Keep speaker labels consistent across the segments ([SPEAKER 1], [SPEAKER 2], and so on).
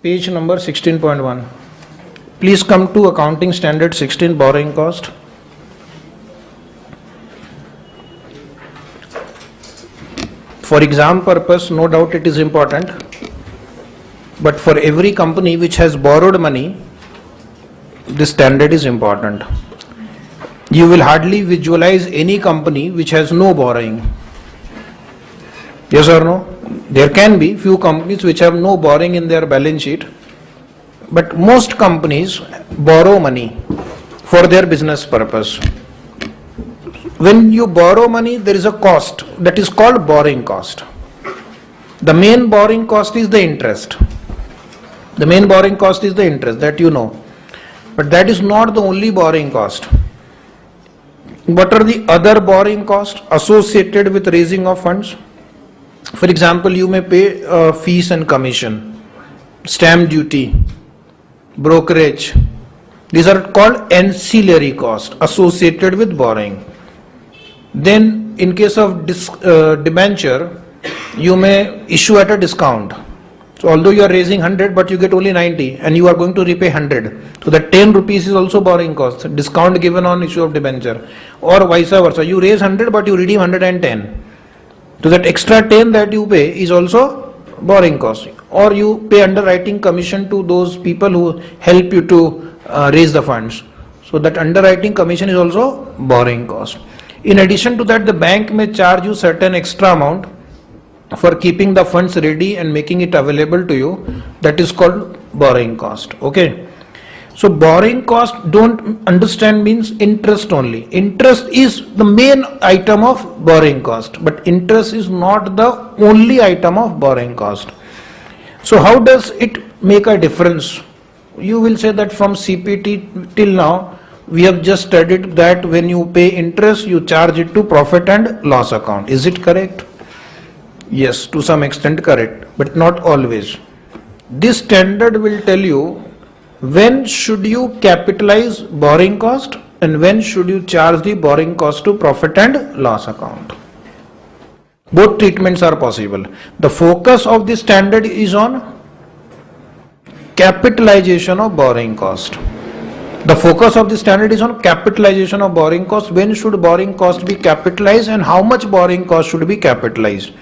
[SPEAKER 1] Page number 16.1. Please come to accounting standard 16, borrowing cost. For exam purpose, no doubt it is important, but for every company which has borrowed money, this standard is important. You will hardly visualize any company which has no borrowing. Yes or no? There can be few companies which have no borrowing in their balance sheet, but most companies borrow money for their business purpose. When you borrow money, there is a cost that is called borrowing cost. The main borrowing cost is the interest. The main borrowing cost is the interest, that you know. But that is not the only borrowing cost. What are the other borrowing costs associated with raising of funds? For example, you may pay fees and commission, stamp duty, brokerage. These are called ancillary costs associated with borrowing. Then in case of debenture, you may issue at a discount. So although you are raising 100 but you get only 90 and you are going to repay 100. So that 10 rupees is also borrowing cost, discount given on issue of debenture. Or vice versa, you raise 100 but you redeem 110. So that extra 10 that you pay is also borrowing cost. Or you pay underwriting commission to those people who help you to raise the funds. So that underwriting commission is also borrowing cost. In addition to that, the bank may charge you certain extra amount for keeping the funds ready and making it available to you. That is called borrowing cost. Okay. So borrowing cost, don't understand means interest only. Interest is the main item of borrowing cost, but interest is not the only item of borrowing cost. So how does it make a difference? You will say that from CPT till now, we have just studied that when you pay interest, you charge it to profit and loss account. Is it correct? Yes, to some extent correct, but not always. This standard will tell you when should you capitalize borrowing cost and when should you charge the borrowing cost to profit and loss account. Both treatments are possible. The focus of this standard is on capitalization of borrowing cost. The focus of the standard is on capitalization of borrowing cost. When should borrowing cost be capitalized and how much borrowing cost should be capitalized?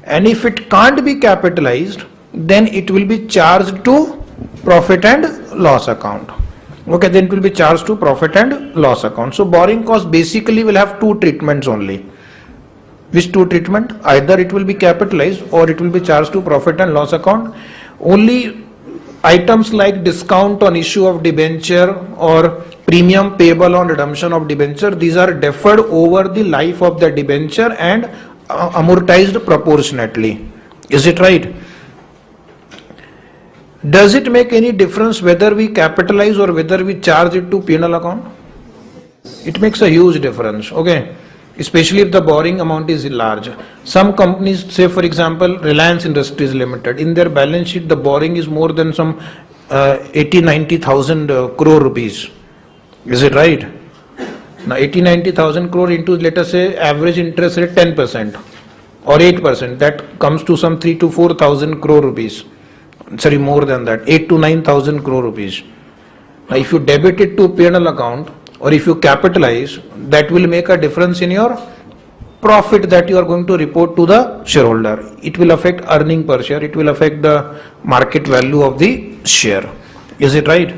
[SPEAKER 1] And if it can't be capitalized, then it will be charged to profit and loss account. Okay, then it will be charged to profit and loss account. So borrowing cost basically will have two treatments only. Which two treatment? Either it will be capitalized or it will be charged to profit and loss account. Only items like discount on issue of debenture or premium payable on redemption of debenture, these are deferred over the life of the debenture and amortized proportionately. Is it right? Does it make any difference whether we capitalize or whether we charge it to P&L account? It makes a huge difference, okay? Especially if the borrowing amount is large. Some companies, say for example, Reliance Industries Limited, in their balance sheet the borrowing is more than some 80-90,000 crore rupees. Is it right? Now 80-90,000 crore into, let us say, average interest rate 10% or 8%, that comes to some 3 to 4,000 crore rupees. Sorry, more than that, 8 to 9,000 crore rupees. Now if you debit it to P&L account or if you capitalize, that will make a difference in your profit that you are going to report to the shareholder. It will affect earning per share, it will affect the market value of the share. Is it right?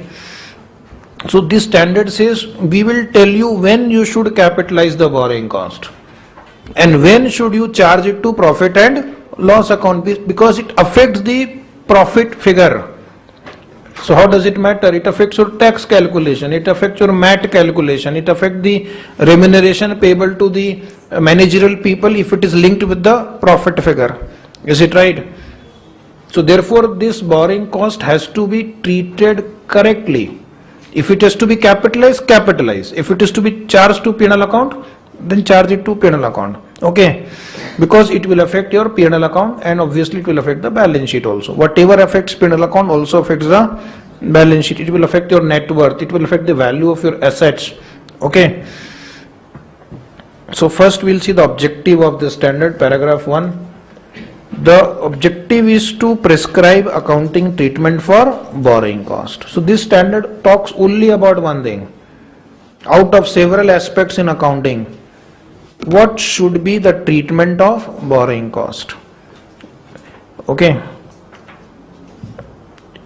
[SPEAKER 1] So this standard says we will tell you when you should capitalize the borrowing cost and when should you charge it to profit and loss account, because it affects the profit figure. So how does it matter? It affects your tax calculation, it affects your MAT calculation, it affects the remuneration payable to the managerial people if it is linked with the profit figure. Is it right? So therefore this borrowing cost has to be treated correctly. If it has to be capitalized, capitalize. If it is to be charged to P&L account, then charge it to P&L account. Okay, because it will affect your P&L account and obviously it will affect the balance sheet also. Whatever affects P&L account also affects the balance sheet. It will affect your net worth, it will affect the value of your assets. Okay, so first we'll see the objective of the standard, paragraph 1. The objective is to prescribe accounting treatment for borrowing cost. So this standard talks only about one thing. Out of several aspects in accounting, what should be the treatment of borrowing cost? Okay.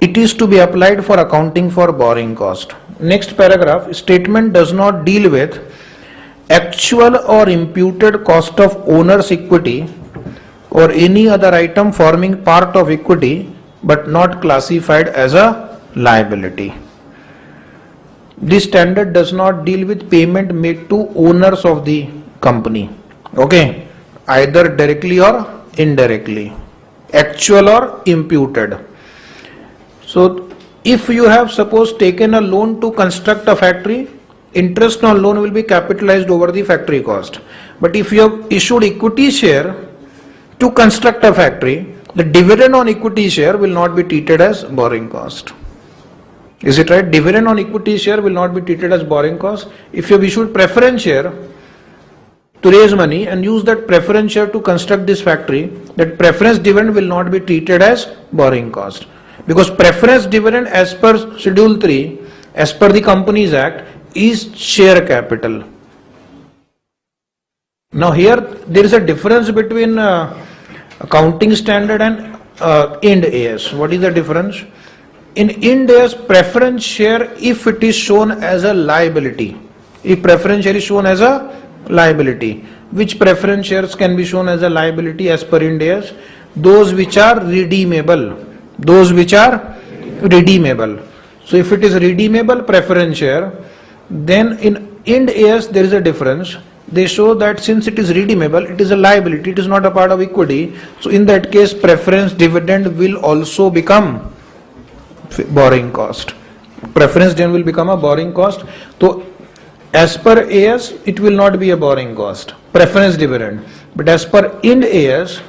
[SPEAKER 1] It is to be applied for accounting for borrowing cost. Next paragraph, statement does not deal with actual or imputed cost of owner's equity or any other item forming part of equity but not classified as a liability. This standard does not deal with payment made to owners of the company, okay, either directly or indirectly, actual or imputed. So if you have suppose taken a loan to construct a factory, interest on loan will be capitalized over the factory cost. But if you have issued equity share to construct a factory, the dividend on equity share will not be treated as borrowing cost. Is it right? Dividend on equity share will not be treated as borrowing cost. If you have issued preference share to raise money and use that preference share to construct this factory, that preference dividend will not be treated as borrowing cost. Because preference dividend as per Schedule 3, as per the Companies Act, is share capital. Now here there is a difference between accounting standard and Ind AS. What is the difference? In Ind AS, preference share, if it is shown as a liability, if preference share is shown as a liability, which preference shares can be shown as a liability as per Ind AS? Those which are redeemable. Those which are redeemable. So if it is redeemable preference share, then in Ind AS there is a difference. They show that since it is redeemable, it is a liability, it is not a part of equity. So in that case, preference dividend will also become borrowing cost. Preference dividend will become a borrowing cost. So as per AS, it will not be a borrowing cost, preference dividend. But as per Ind AS,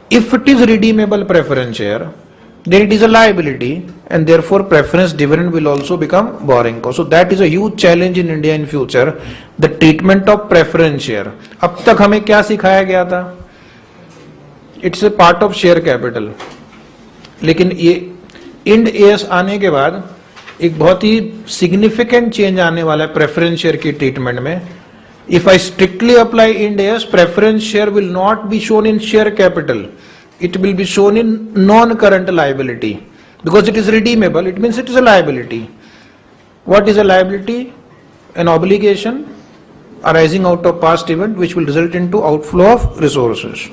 [SPEAKER 1] if it is redeemable preference share, then it is a liability and therefore preference dividend will also become borrowing cost. So that is a huge challenge in India in future, the treatment of preference share. अब तक हमें क्या सिखाया गया था? It's a part of share capital. लेकिन ये Ind AS आने के बाद एक बहुत ही significant change आने वाला है preference share की treatment में. If I strictly apply Ind AS, preference share will not be shown in share capital. It will be shown in non-current liability. Because it is redeemable, it means it is a liability. What is a liability? An obligation arising out of past event which will result into outflow of resources.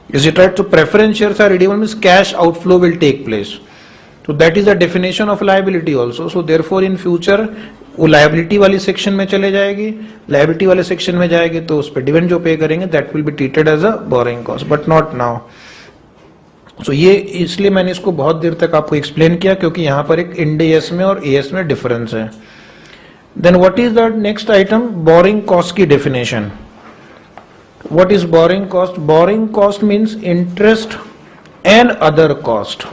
[SPEAKER 1] Is it right? So preference shares are redeemable means cash outflow will take place. So that is the definition of liability also. So therefore in future वो liability वाली section में चले जाएगी, liability वाले section में जाएगी तो उस पर dividend जो pay करेंगे that will be treated as a borrowing cost, but not now. So ये इसलिए मैंने इसको बहुत देर तक आपको एक्सप्लेन किया क्योंकि यहाँ पर एक Ind AS में और AS में डिफरेंस है. Then what is the next item? Borrowing cost की definition. What is borrowing cost? Borrowing cost means interest and other cost.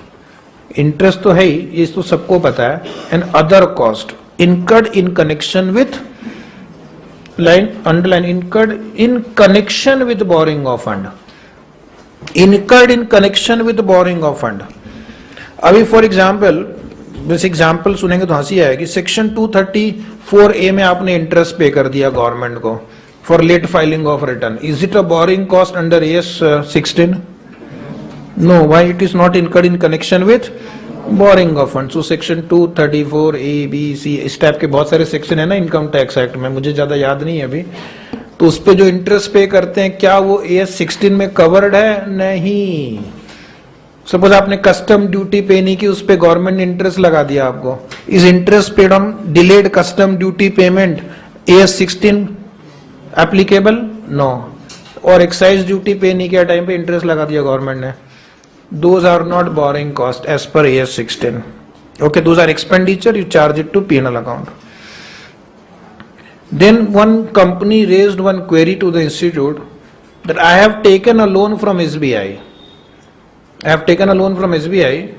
[SPEAKER 1] Interest तो है ही, ये तो सबको पता है. And other cost incurred in connection with underline incurred in connection with borrowing of fund. Incurred in connection with borrowing of fund. अभी for example, बस example सुनेंगे तो हंसी आएगी. सेक्शन 234A में आपने इंटरेस्ट पे कर दिया गवर्नमेंट को for late filing of return. Is it a borrowing cost under AS 16? No. Why? It is not incurred in connection with borrowing of fund. So section 234A B C इस type के बहुत सारे section है ना income tax act में, मुझे ज्यादा याद नहीं है अभी. तो उस पे जो इंटरेस्ट पे करते हैं क्या वो AS 16 में कवर्ड है? नहीं. सपोज आपने कस्टम ड्यूटी पे नहीं की, उस पे गवर्नमेंट ने इंटरेस्ट लगा दिया आपको. Is interest paid on delayed custom duty payment AS 16 applicable? No. और एक्साइज ड्यूटी पे नहीं किया टाइम पे इंटरेस्ट लगा दिया गवर्नमेंट ने. Those are not borrowing cost as per AS 16. Okay, those are expenditure, you charge it to P&L account. Then one company raised one query to the institute that I have taken a loan from SBI. I have taken a loan from SBI.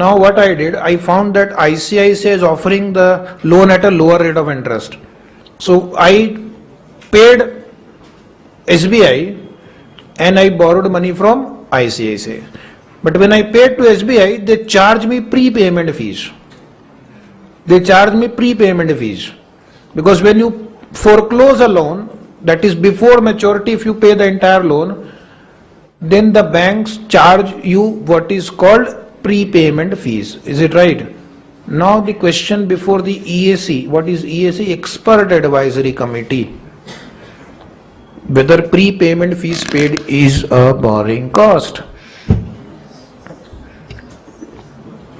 [SPEAKER 1] Now what I did, I found that ICICI is offering the loan at a lower rate of interest. So I paid SBI and I borrowed money from ICICI. But when I pay to SBI, they charge me prepayment fees. Because when you foreclose a loan, that is before maturity, if you pay the entire loan, then the banks charge you what is called prepayment fees. Is it right? Now the question before the EAC, what is EAC? Expert Advisory Committee. Whether prepayment fees paid is a borrowing cost.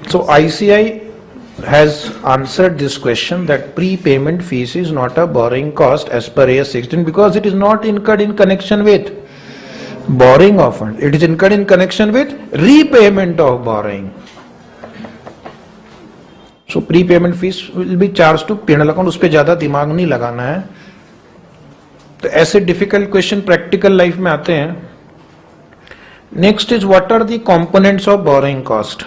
[SPEAKER 1] So ICI has answered this question that prepayment fees is not a borrowing cost as per AS 16 because it is not incurred in connection with borrowing of funds. It is incurred in connection with repayment of borrowing. So prepayment fees will be charged to P&L account. उस पे ज़्यादा दिमाग नहीं लगाना है. तो ऐसे difficult question practical life में आते हैं. Next is what are the components of borrowing cost?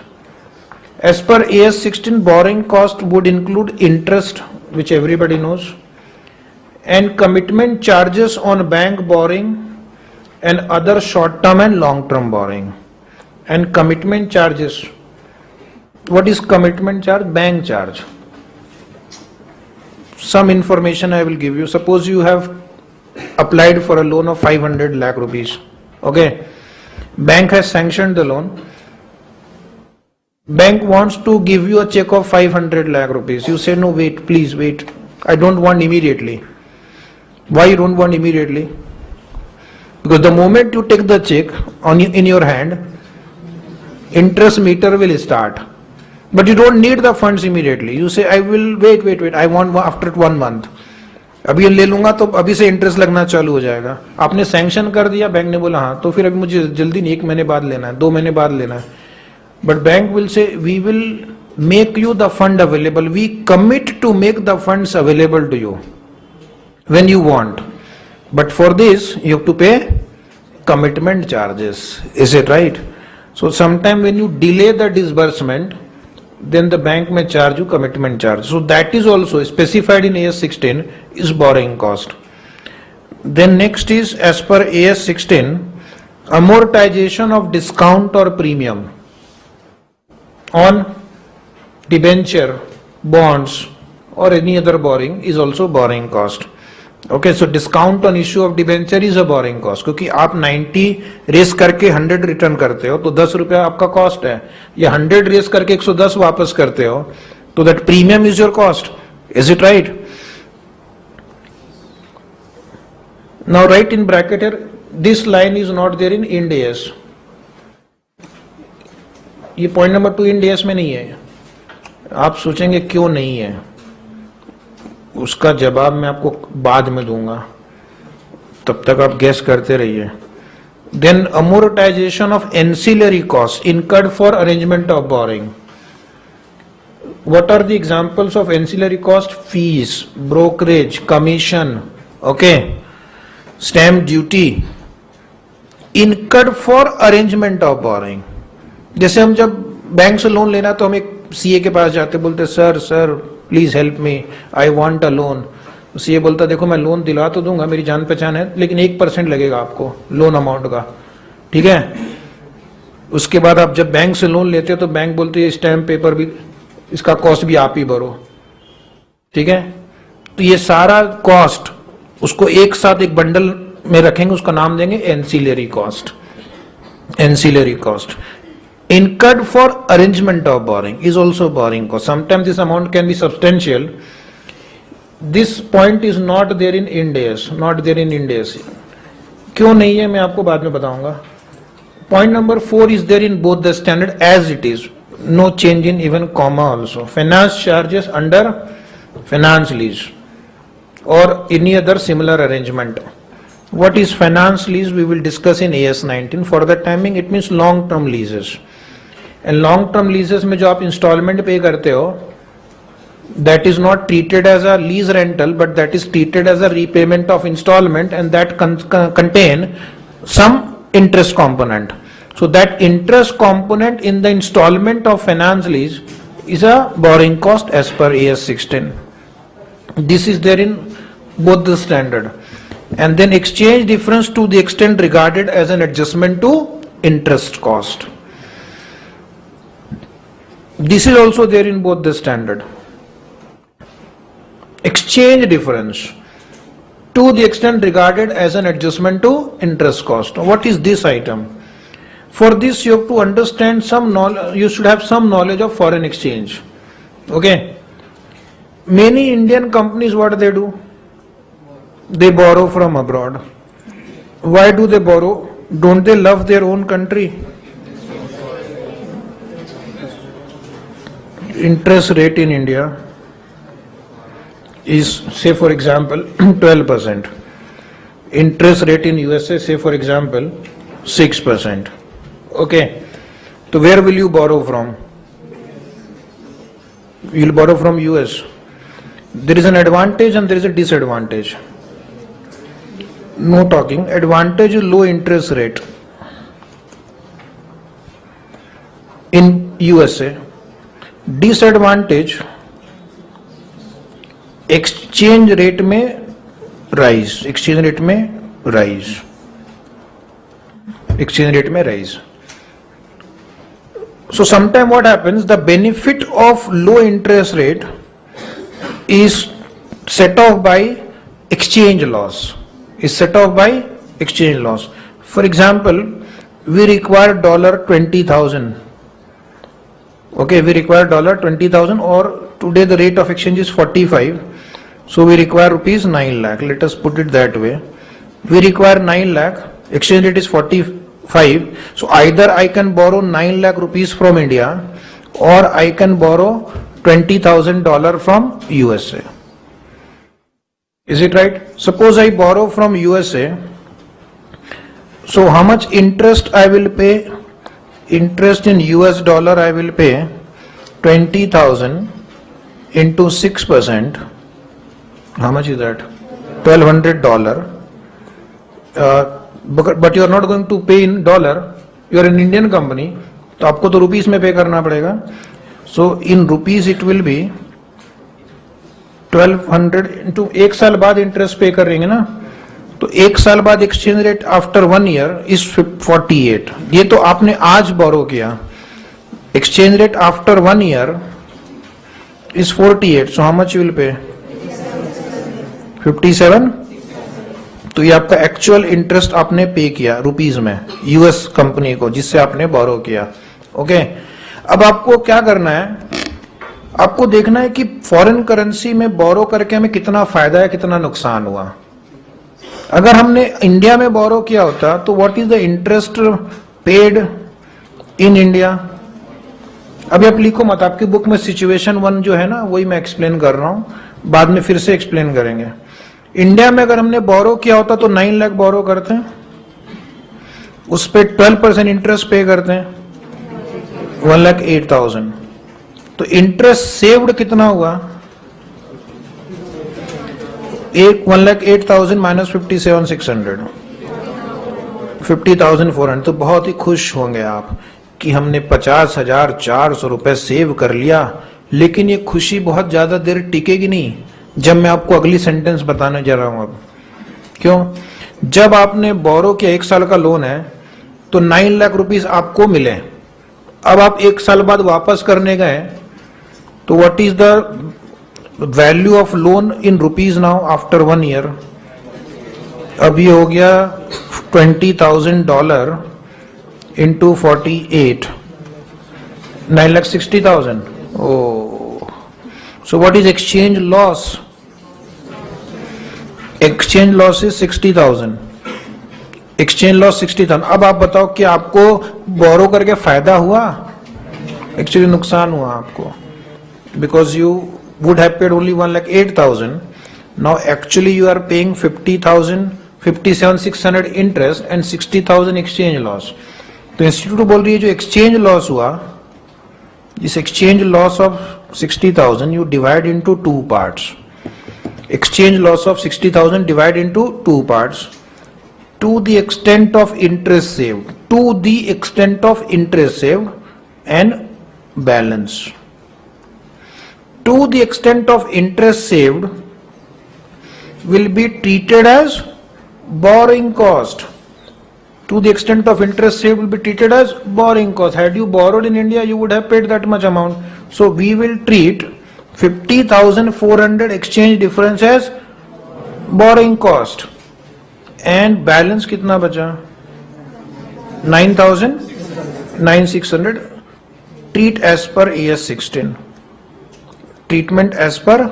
[SPEAKER 1] As per AS 16, borrowing cost would include interest, which everybody knows, and commitment charges on bank borrowing and other short-term and long-term borrowing. And commitment charges. What is commitment charge? Bank charge. Some information I will give you. Suppose you have applied for a loan of 500 lakh rupees. Okay. Bank has sanctioned the loan. Bank wants to give you a check of 500 lakh rupees. You say, no, wait, please wait. I don't want immediately. Why you don't want immediately? Because the moment you take the check in your hand, interest meter will start. But you don't need the funds immediately. You say, I will wait. I want after 1 month. अभी ये ले लूंगा तो अभी से interest लगना चालू हो जाएगा. आपने सैंक्शन कर दिया, बैंक ने बोला हाँ, तो फिर अभी मुझे जल्दी नहीं 1 महीने बाद लेना है, 2 महीने बाद लेना है. But bank will say, we will make you the fund available. We commit to make the funds available to you when you want. But for this, you have to pay commitment charges. Is it right? So sometime when you delay the disbursement, then the bank may charge you commitment charge. So that is also specified in AS 16 is borrowing cost. Then next is, as per AS 16, amortization of discount or premium on debenture, bonds or any other borrowing is also borrowing cost. Okay, so discount on issue of debenture is a borrowing cost. क्योंकि आप 90 race करके 100 return करते हो तो 10 रुपया आपका cost है, या 100 रेस करके 110 वापस करते हो तो that premium is your cost. Is it right? Now write in bracket here, this line is not there in Ind AS. ये पॉइंट नंबर 2 इंड AS में नहीं है. आप सोचेंगे क्यों नहीं है, उसका जवाब मैं आपको बाद में दूंगा, तब तक आप गेस करते रहिए. Then amortisation of ancillary cost incurred for arrangement of borrowing. What are the examples of ancillary cost? Fees, brokerage, commission, okay, stamp duty incurred for arrangement of borrowing. जैसे हम जब बैंक से लोन लेना तो हम एक सीए के पास जाते, बोलते sir please help me, I want a loan. CA बोलता देखो मैं लोन दिला तो दूंगा, मेरी जान पहचान है, लेकिन 1% लगेगा आपको लोन अमाउंट का, ठीक है. उसके बाद आप जब बैंक से लोन लेते हो तो बैंक बोलती है स्टैम्प पेपर भी, इसका कॉस्ट भी आप ही भरो, ठीक है. तो ये सारा कॉस्ट उसको एक साथ एक बंडल में रखेंगे, उसका नाम देंगे ancillary cost. Ancillary cost incurred for arrangement of borrowing is also borrowing cost. Sometimes this amount can be substantial. This point is not there in Ind AS, not there in Ind AS. क्यों नहीं है मैं आपको बाद में बताऊंगा. Point number 4 is there in both the standard as it is, no change in even comma also. Finance charges under finance lease or any other similar arrangement. What is finance lease we will discuss in AS 19. For the timing it means long term leases. And long term leases में जो आप installment पे करते हो, that is not treated as a lease rental, but that is treated as a repayment of installment, and that contain some interest component. So that interest component in the installment of finance lease is a borrowing cost as per AS 16. This is there in both the standard. And then exchange difference to the extent regarded as an adjustment to interest cost. This is also there in both the standard. Exchange difference, to the extent regarded as an adjustment to interest cost. What is this item? For this you have to understand some knowledge, you should have some knowledge of foreign exchange. Okay. Many Indian companies, what do? They borrow from abroad. Why do they borrow? Don't they love their own country? Interest rate in India is, say for example, 12%. Interest rate in USA, say for example, 6%. Okay. So where will you borrow from? You will borrow from US. There is an advantage and there is a disadvantage. No talking. Advantage is low interest rate in USA. Disadvantage, exchange rate में rise. Exchange rate में rise. Exchange rate में rise. So sometime what happens, the benefit of low interest rate is set off by exchange loss. Is set off by exchange loss. For example, we require $20,000. Okay, we require $20,000, or today the rate of exchange is 45. So we require rupees 9 lakh. Let us put it that way. We require 9 lakh. Exchange rate is 45. So either I can borrow 9 lakh rupees from India, or I can borrow $20,000 from USA. Is it right? Suppose I borrow from USA. So how much interest I will pay? Interest in US dollar I will pay 20,000 into 6%. How much is that? $1,200. But you are not going to pay in dollar. You are an Indian company. तो आपको तो rupees में पे करना पड़ेगा. So in rupees it will be 1200 into, एक साल बाद इंटरेस्ट पे करेंगे ना, तो एक साल बाद exchange rate after 1 year is 48. ये तो आपने आज बोरो किया. Exchange rate after 1 year is 48. So how much you will pay? 57. तो ये आपका एक्चुअल इंटरेस्ट आपने पे किया रुपीस में यूएस कंपनी को, जिससे आपने बोरो किया. ओके. अब आपको क्या करना है? आपको देखना है कि फॉरेन करेंसी में बोरो करके हमें कितना फायदा है, कितना नुकसान हुआ. अगर हमने इंडिया में बोरो किया होता तो what is the interest paid in India? अभी आप लिखो मत, आपकी बुक में सिचुएशन 1 जो है ना, वही मैं एक्सप्लेन कर रहा हूं, बाद में फिर से एक्सप्लेन करेंगे. इंडिया में अगर हमने बोरो किया होता तो 9 लाख बोरो करते हैं, उस पे 12% इंटरेस्ट पे करते हैं, 1,08,000. तो इंटरेस्ट सेव्ड कितना हुआ? 1,08,000 माइनस 57,600, 50,400. तो बहुत ही खुश होंगे आप कि हमने 50,400 रुपए सेव कर लिया. लेकिन ये खुशी बहुत ज्यादा देर टिकेगी नहीं, जब मैं आपको अगली सेंटेंस बताने जा रहा हूं. अब क्यों? जब आपने बोरो किया, 1 साल का लोन है, तो 9 लाख रुपीस आपको मिले. अब आप 1 साल बाद वापस करने गए, तो what is the value of loan in rupees now after 1 year? अब ये हो गया $20,000 into 48, 9,60,000. Oh, so what is exchange loss? Exchange loss is 60,000. Exchange loss 60,000. अब आप बताओ कि आपको बोरो करके फायदा हुआ? एक्चुअली नुकसान हुआ आपको, because you would have paid only 1,08,000. Now actually you are paying 50,000, 57,600 interest and 60,000 exchange loss. तो इंस्टीट्यूट बोल रही है जो एक्सचेंज लॉस हुआ, इस exchange loss of 60,000 you divide into 2 parts. Exchange loss of 60,000 divide into 2 parts. To the extent of interest saved, to the extent of interest saved and balance. To the extent of interest saved will be treated as borrowing cost. to the extent of interest saved will be treated as borrowing cost. Had you borrowed in India, you would have paid that much amount. So we will treat 50,400 exchange difference as borrowing cost. And balance कितना बचा? 9,600. Treat as per AS 16. Treatment as per,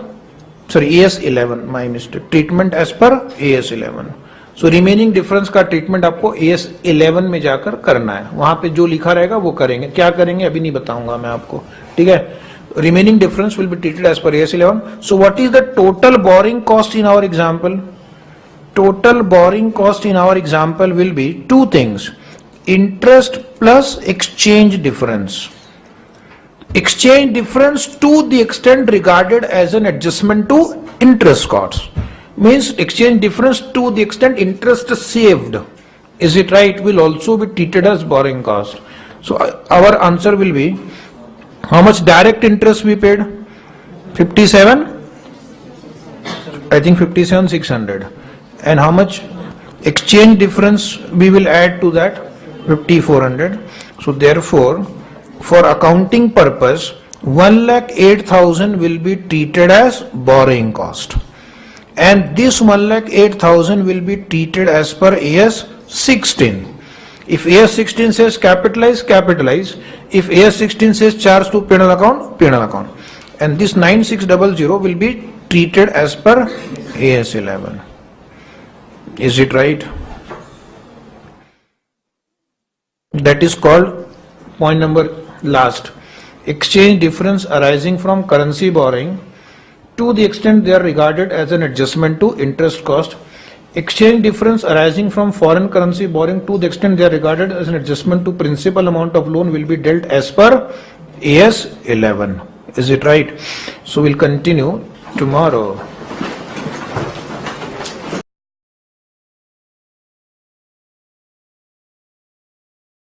[SPEAKER 1] sorry, AS 11. My mistake. Treatment as per AS 11. So remaining difference का treatment आपको AS 11 में जाकर करना है. वहां पे जो लिखा रहेगा वो करेंगे. क्या करेंगे अभी नहीं बताऊंगा मैं आपको. ठीक है. Remaining difference will be treated as per AS 11. So what is the total borrowing cost in our example? Total borrowing cost in our example will be two things: interest plus exchange difference. Exchange difference to the extent regarded as an adjustment to interest costs means exchange difference to the extent interest saved, is it right, will also be treated as borrowing cost. So our answer will be, how much direct interest we paid? 57, I think 57,600. And how much exchange difference we will add to that? 5,400. So therefore, for accounting purpose, 1,08,000 will be treated as borrowing cost. And this 1,08,000 will be treated as per AS 16. If AS 16 says capitalize, capitalize. If AS 16 says charge to penal account, penal account. And this 9600 will be treated as per AS 11. Is it right? That is called point number last. Exchange difference arising from currency borrowing to the extent they are regarded as an adjustment to interest cost. Exchange difference arising from foreign currency borrowing to the extent they are regarded as an adjustment to principal amount of loan will be dealt as per AS 11. Is it right? So we'll continue tomorrow.